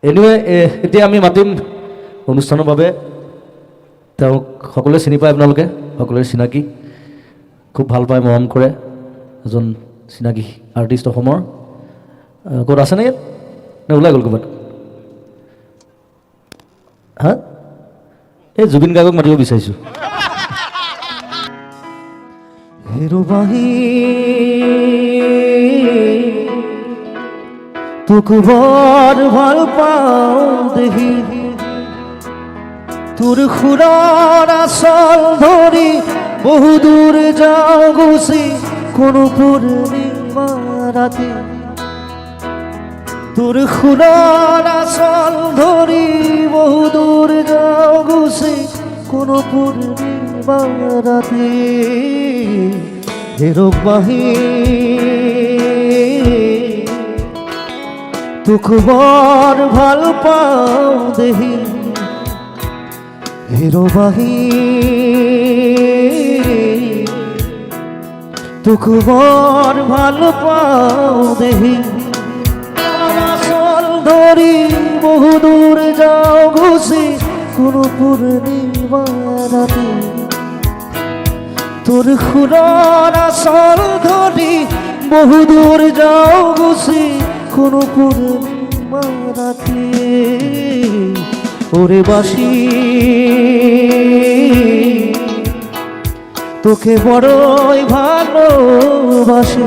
Anyway এতিয়া আমি মাতিম অনুষ্ঠানৰ বাবে তেওঁক সকলোৱে চিনি পায়, আপোনালোকে সকলোৱে চিনাকি, খুব ভাল পায়, মৰম কৰে, এজন চিনাকি আৰ্টিষ্ট অসমৰ। ক'ত আছেনে ইয়াত নে ওলাই গ'ল ক'ৰবাত? হা, এই জুবিন গাৰ্গক মাতিব বিচাৰিছোঁ। তোক বৰ ভাল পাওঁ দেহি, তোৰ খুৰাৰ আচল ধৰি বহু দূৰ যাওঁ গুচি কোনো পূৰ্ণিমা ৰাতি। তোৰ খুৰাৰ আচল ধৰি বহু দূৰ যাওঁ গুচি কোনো পূৰ্ণিমা ৰাতি। হেৰবাহী তোক বৰ ভাল পাওঁ দেহি, হেৰবাহী তোক বৰ ভাল পাওঁ দেহি। আচল ধৰি বহু দূৰ যাওঁ গুচি কোনো পূৰ্ণিমা ৰাতি। তোৰ খুৰাৰ আচল ধৰি বহু দূৰ যাওঁ গুচি কোনো পূৰ্ণিমা ৰাতি। ওরে বাসি তোকে বড়ই ভালোবাসি,